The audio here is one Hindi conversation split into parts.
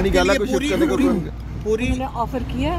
बनी गाला को शिफ्ट करने का पूरी ऑफर किया।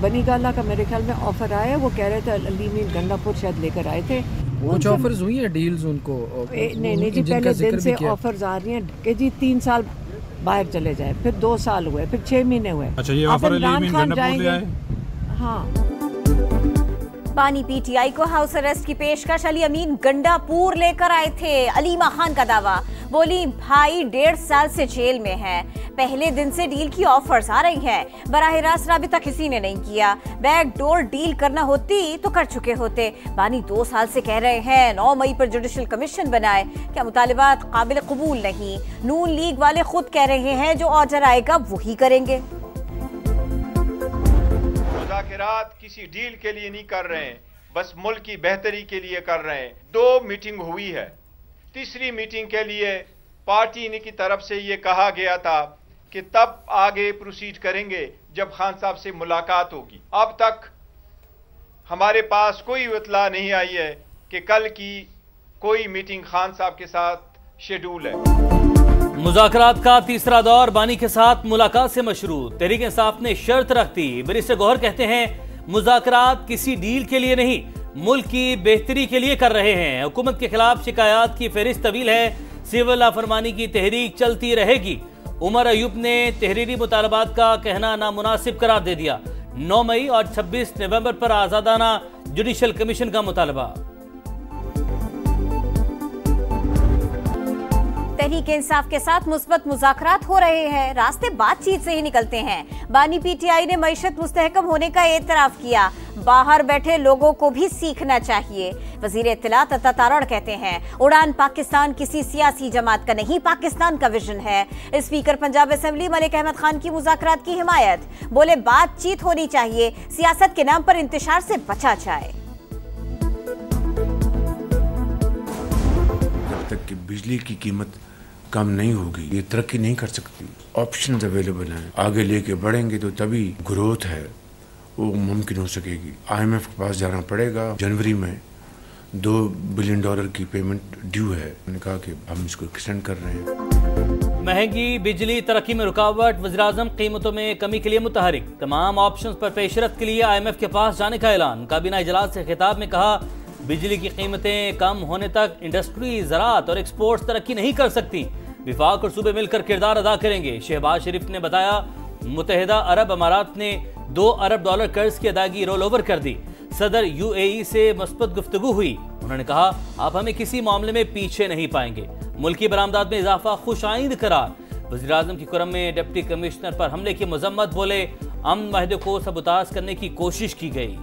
बनी गाला का मेरे ख्याल में ऑफर आया, वो कह रहे थे अली मीर गंडापुर शायद लेकर आए थे। कुछ ऑफर्स हुई है डील्स उनको? नहीं जी, पहले दिन से ऑफर्स आ रही हैं कि जी 3 साल बाहर चले जाए, फिर 2 साल हुए, फिर 6 महीने हुए। अच्छा, ये ऑफर अली मीर गंडापुर ले आए? हाँ। बानी पीटीआई को हाउस अरेस्ट की पेशकश अली अमीन गंडापुर लेकर आए थे। अलीमा खान का दावा, बोली भाई 1.5 साल से जेल में है, पहले दिन से डील की ऑफर्स आ रही हैं, बराह रास्त राबिता किसी ने नहीं किया, बैक डोर डील करना होती तो कर चुके होते। बानी 2 साल से कह रहे हैं 9 मई पर जुडिशल कमीशन बनाए, क्या मुतालिबात काबिल कबूल नहीं। नून लीग वाले खुद कह रहे हैं जो ऑर्डर आएगा वही करेंगे। मुज़ाकरात किसी डील के लिए नहीं कर रहे हैं, बस मुल्क की बेहतरी के लिए कर रहे हैं। 2 मीटिंग हुई है, तीसरी मीटिंग के लिए पार्टी ने की तरफ से ये कहा गया था कि तब आगे प्रोसीड करेंगे जब खान साहब से मुलाकात होगी। अब तक हमारे पास कोई इत्तला नहीं आई है कि कल की कोई मीटिंग खान साहब के साथ शेड्यूल है। मुज़ाकरात का तीसरा दौर बानी के साथ मुलाकात से मशरूत। तहरीक इंसाफ ने शर्त रख दी। बैरिस्टर गौहर कहते हैं मुज़ाकरात किसी डील के लिए नहीं, मुल्क की बेहतरी के लिए कर रहे हैं। हुकूमत के खिलाफ शिकायत की फहरिस्त तवील है, सिविल लाफरमानी की तहरीक चलती रहेगी। उमर अयूब ने तहरीरी मुतालबात का कहना नामुनासिब करार दे दिया। 9 मई और 26 नवंबर पर आज़ादाना जुडिशल कमीशन का मुतालबा। तहरीक इंसाफ के साथ मुस्बत मुज़ाकरात हो रहे हैं, रास्ते बातचीत से ही निकलते हैं। बानी पीटीआई ने मईशत मुस्तहकम होने का एतराफ किया, बाहर बैठे लोगों को भी सीखना चाहिए। वजीर इत्तलात अता तारड़ कहते हैं उड़ान पाकिस्तान किसी सियासी जमात का नहीं, पाकिस्तान का विजन है। स्पीकर पंजाब असेंबली मलिक अहमद खान की मुज़ाकरात की हिमायत, बोले बातचीत होनी चाहिए, सियासत के नाम पर इंतशार से बचा जाए। जब तक कि बिजली की कीमत कम नहीं होगी ये तरक्की नहीं कर सकती। ऑप्शंस अवेलेबल हैं, आगे लेके बढ़ेंगे तो तभी ग्रोथ है वो मुमकिन हो सकेगी। IMF के पास जाना पड़ेगा। जनवरी में $2 बिलियन की पेमेंट ड्यू है, मैंने कहा कि हम इसको एक्सटेंड कर रहे हैं। महंगी बिजली तरक्की में रुकावट, वज़ीर-ए-आज़म कीमतों में कमी के लिए मुतहरिक। तमाम ऑप्शंस पर पेशरफ्त के लिए IMF के पास जाने का ऐलान। काबीना इजलास से खिताब में कहा बिजली की कीमतें कम होने तक इंडस्ट्री, ज़राअत और एक्सपोर्ट्स तरक्की नहीं कर सकती। विफाक और सूबे मिलकर किरदार अदा करेंगे। शहबाज शरीफ ने बताया मुत्तहिदा अरब अमारात ने $2 अरब कर्ज की अदायगी रोल ओवर कर दी। सदर UAE से मस्बत गुफ्तगू हुई। उन्होंने कहा आप हमें किसी मामले में पीछे नहीं पाएंगे। मुल्की बरामदात में इजाफा, खुशाइंद करार। वज़ीर-ए-आज़म की कुरम में डिप्टी कमिश्नर पर हमले की मजम्मत, बोले अमन माहिदे को सबूताज करने की कोशिश की गई।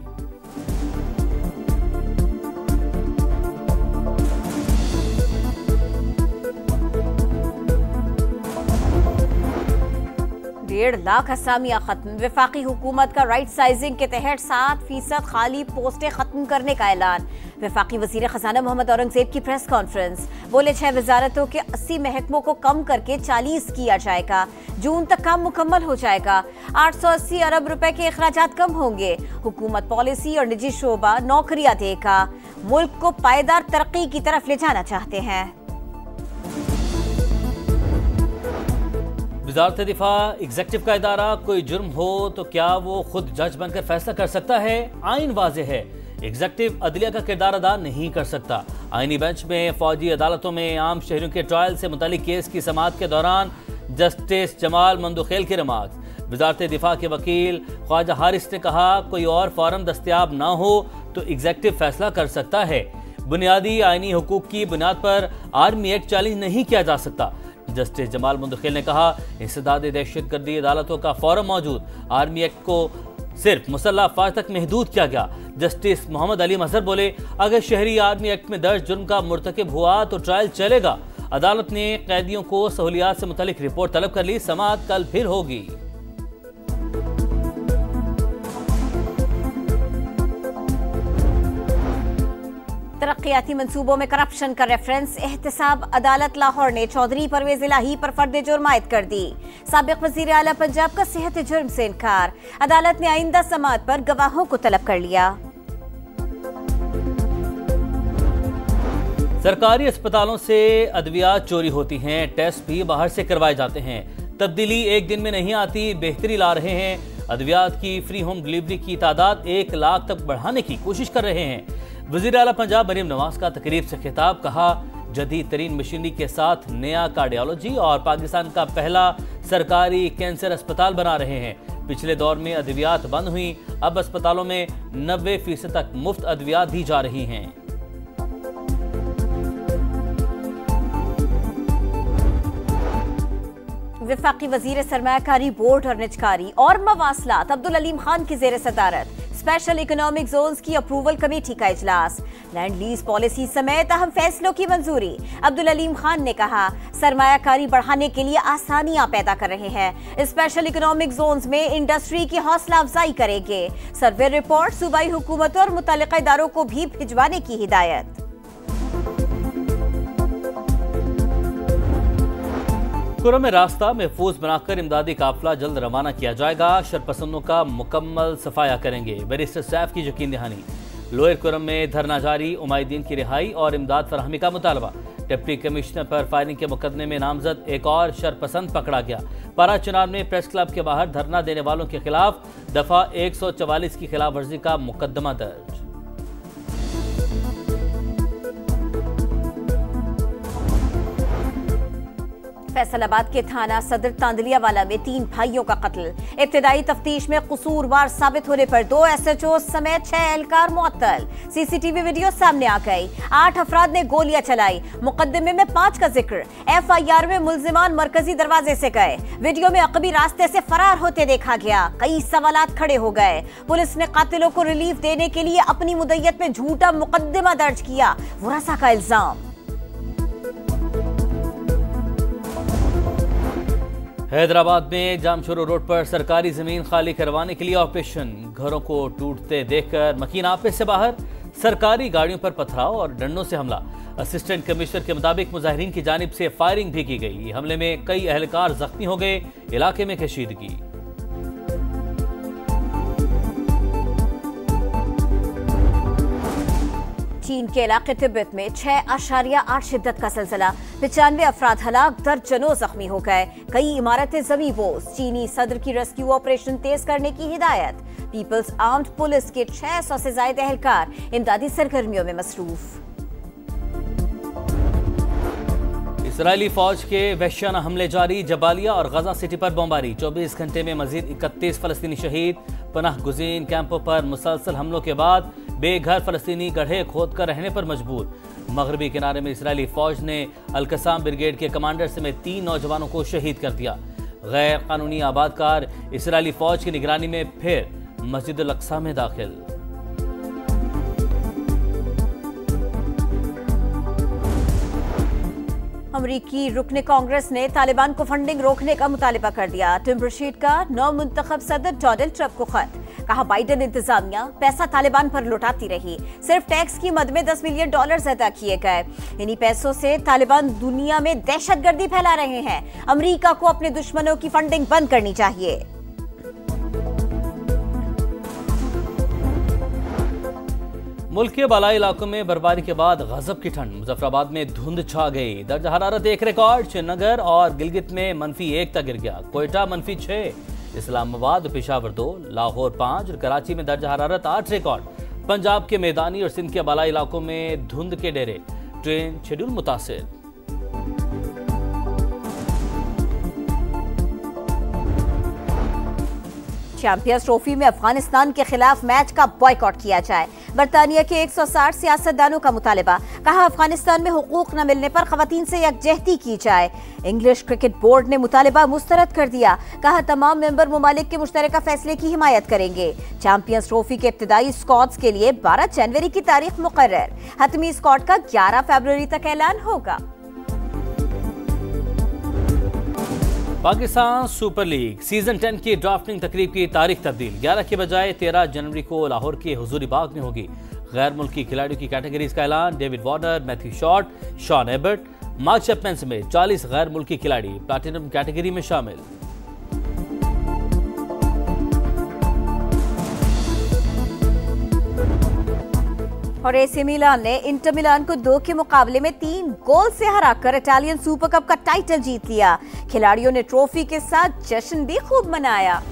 डेढ़ लाख असामियां खत्म। वफाकी हुकूमत का राइट साइजिंग के तहत 7% खाली पोस्टें खत्म करने का ऐलान। वफाकी वजीर खजाना मोहम्मद औरंगजेब की प्रेस कॉन्फ्रेंस, बोले 6 वजारतों के 80 महकमों को कम करके 40 किया जाएगा। जून तक काम मुकम्मल हो जाएगा। 880 अरब रुपए के अखराजात कम होंगे। हुकूमत पॉलिसी और निजी शोबा नौकरियां देगा। मुल्क को पायदार तरक्की की तरफ ले जाना चाहते हैं। वज़ारत दिफा एग्जेक्टिव का इदारा, कोई जुर्म हो तो क्या वो खुद जज बनकर फैसला कर सकता है? आइन वाज़ेह है, एग्जेक्टिव अदलिया का किरदार अदा नहीं कर सकता। आइनी बेंच में फौजी अदालतों में आम शहरियों के ट्रायल से मुतालिक केस की समाअत के दौरान जस्टिस जमाल मंदुखेल के रिमार्क्स। वज़ारत दिफा के वकील ख्वाजा हारिस ने कहा कोई और फॉर्म दस्तयाब ना हो तो एग्जेक्टिव फैसला कर सकता है। बुनियादी आइनी हुकूक की बुनियाद पर आर्मी एक्ट चैलेंज नहीं किया जा सकता। जस्टिस जमाल मंदुखेल ने कहा इंसदाद दहशतगर्दी अदालतों का फॉरम मौजूद, आर्मी एक्ट को सिर्फ मुसल्लह अफवाज तक महदूद किया गया। जस्टिस मोहम्मद अली मजहर बोले अगर शहरी आर्मी एक्ट में दर्ज जुर्म का मुर्तकिब हुआ तो ट्रायल चलेगा। अदालत ने कैदियों को सहूलियात से मुतालिक रिपोर्ट तलब कर ली। समाअत कल फिर होगी। तरक्याती मंसूबों में करप्शन का रेफरेंस। एहतसाब अदालत लाहौर ने चौधरी परवेज इलाही पर फर्द जुर्म आयद कर दी। साबिक वजीर आला पंजाब का सेहत जुर्म से इनकार। अदालत ने आइंदा समाअत पर गवाहों को तलब कर लिया। सरकारी अस्पतालों से अद्वियात चोरी होती हैं, टेस्ट भी बाहर से करवाए जाते हैं। तब्दीली एक दिन में नहीं आती, बेहतरी ला रहे हैं। अद्वियात की फ्री होम डिलीवरी की तादाद 1 लाख तक बढ़ाने की कोशिश कर रहे हैं। वज़ीर आला पंजाब मरीम नवाज का तकरीब से खिताब, कहा जदीद तरीन मशीनरी के साथ नया कार्डियोलॉजी और पाकिस्तान का पहला सरकारी कैंसर अस्पताल बना रहे हैं। पिछले दौर में अद्वियात बंद हुई, अब अस्पतालों में 90% तक मुफ्त अद्वियात दी जा रही हैं। वफाकी वजीर सरमायाकारी बोर्ड और निजकारी और मवासलात अब्दुल अलीम खान की जेर सदारत स्पेशल इकोनॉमिक जोन्स की अप्रूवल कमेटी का इजलास। लैंड लीज पॉलिसी समेत अहम फैसलों की मंजूरी। अब्दुल अलीम खान ने कहा सरमायाकारी बढ़ाने के लिए आसानियां पैदा कर रहे हैं। स्पेशल इकोनॉमिक जोन्स में इंडस्ट्री की हौसला अफजाई करेंगे। सर्वे रिपोर्ट सूबाई हुकूमतों और मुतल्लिका इदारों को भी भिजवाने की हिदायत। कुर्रम में रास्ता महफूज बनाकर इमदादी काफिला जल्द रवाना किया जाएगा। शरपसंदों का मुकम्मल सफाया करेंगे। बैरिस्टर सैफ की यकीन दहानी। लोअर कुर्रम में धरना जारी, उमाइदीन की रिहाई और इमदाद फराहमी का मुतालबा। डिप्टी कमिश्नर पर फायरिंग के मुकदमे में नामजद एक और शरपसंद पकड़ा गया। पारा चनाब में प्रेस क्लब के बाहर धरना देने वालों के खिलाफ दफा 144 की खिलाफ वर्जी का मुकदमा दर्ज। फैसलाबाद के थाना सदर तांदलियावाला में 3 भाइयों का कत्ल। इब्तिदाई तफ्तीश में कसूरवार साबित होने पर 2 SHO समेत 6 एहलकार मुअत्तल। CCTV वीडियो सामने आ गई। 8 अफराद ने गोलियां चलाई। मुकदमे में 5 का जिक्र। FIR में मुल्जिमान मरकजी दरवाजे से गए। वीडियो में अकबी रास्ते से फरार होते देखा गया। कई सवालात खड़े हो गए। पुलिस ने कातिलों को रिलीफ देने के लिए अपनी मुद्दत में झूठा मुकदमा दर्ज किया। वरासा का इल्जाम। हैदराबाद में जामशोरो रोड पर सरकारी जमीन खाली करवाने के लिए ऑपरेशन। घरों को टूटते देखकर मकीन आपे से बाहर। सरकारी गाड़ियों पर पथराव और डंडों से हमला। असिस्टेंट कमिश्नर के मुताबिक मुजाहिरीन की जानिब से फायरिंग भी की गई। हमले में कई एहलकार जख्मी हो गए। इलाके में कशीदगी। चीन के इलाके तिब्बत में 6.8 शिद्दत का सिलसिला। 95 अफराद हलाक, दर्जनों जख्मी हो गए। कई इमारतें जमींदोज। चीनी सदर की रेस्क्यू ऑपरेशन तेज करने की हिदायत। पीपल्स आर्म्ड पुलिस के 600 से ज्यादा एहलकार इमदादी सरगर्मियों में मसरूफ। इसराइली फौज के वहशियाना हमले जारी। जबालिया और गजा सिटी पर बमबारी। 24 घंटे में मजीद 31 फलस्तीनी शहीद। पनाह गुज़ीन कैंपों पर मुसलसल हमलों के बाद बेघर फलस्तीनी गड्ढे खोद कर रहने पर मजबूर। मगरबी किनारे में इसराइली फौज ने अल-कसाम ब्रिगेड के कमांडर समेत 3 नौजवानों को शहीद कर दिया। गैर कानूनी आबादकार इसराइली फौज की निगरानी में फिर मस्जिद अल-अक्सा में दाखिल। अमरीकी रुकने कांग्रेस ने तालिबान को फंडिंग रोकने का मुतालिबा कर दिया। टिम रशीद का नौ मुंतखब सदर डोनाल्ड ट्रंप को खत। कहा बाइडेन इंतजामिया पैसा तालिबान पर लौटाती रही। सिर्फ टैक्स की मद में $10 मिलियन अदा किए गए। इन्हीं पैसों से तालिबान दुनिया में दहशतगर्दी फैला रहे हैं। अमरीका को अपने दुश्मनों की फंडिंग बंद करनी चाहिए। मुल्क के बालाई इलाकों में बर्फबारी के बाद गजब की ठंड। मुजफ्फराबाद में धुंध छा गई। दर्ज हरारत 1 रिकॉर्ड। श्रीनगर और गिलगित में -1 तक गिर गया। कोयटा -6, इस्लामाबाद और पेशावर 2, लाहौर 5 और कराची में दर्ज हरारत 8 रिकॉर्ड। पंजाब के मैदानी और सिंध के बालाई इलाकों में धुंध के डेरे। ट्रेन शेड्यूल मुतासिर। चैंपियंस ट्रॉफी में अफगानिस्तान के खिलाफ मैच का बॉयकॉट किया जाए। बरतानिया के 160 सियासतदानों का मुतालिबा। कहा अफगानिस्तान में हुकूक न मिलने पर खवातीन से यकजहती की जाए। इंग्लिश क्रिकेट बोर्ड ने मुतालिबा मुस्तरद कर दिया। कहा तमाम मेंबर मुमालिक के मुश्तरका फैसले की हिमायत करेंगे। चैंपियंस ट्रॉफी के इब्तिदाई स्क्वाड्स के लिए 12 जनवरी की तारीख मुकर्रर। हतमी स्क्वाड का 11 फरवरी तक ऐलान होगा। पाकिस्तान सुपर लीग सीजन 10 की ड्राफ्टिंग तकरीब की तारीख तब्दील। 11 के बजाय 13 जनवरी को लाहौर के हुजूरी बाग में होगी। गैर मुल्की खिलाड़ियों की कैटेगरीज का ऐलान। David Warner, Matthew short, Shawn Ebert, mark Chapman समेत 40 गैर मुल्की खिलाड़ी प्लैटिनम कैटेगरी में शामिल। और एसी मिलान ने इंटर मिलान को 2 के मुकाबले में 3 गोल से हराकर इटालियन सुपर कप का टाइटल जीत लिया। खिलाड़ियों ने ट्रॉफी के साथ जश्न भी खूब मनाया।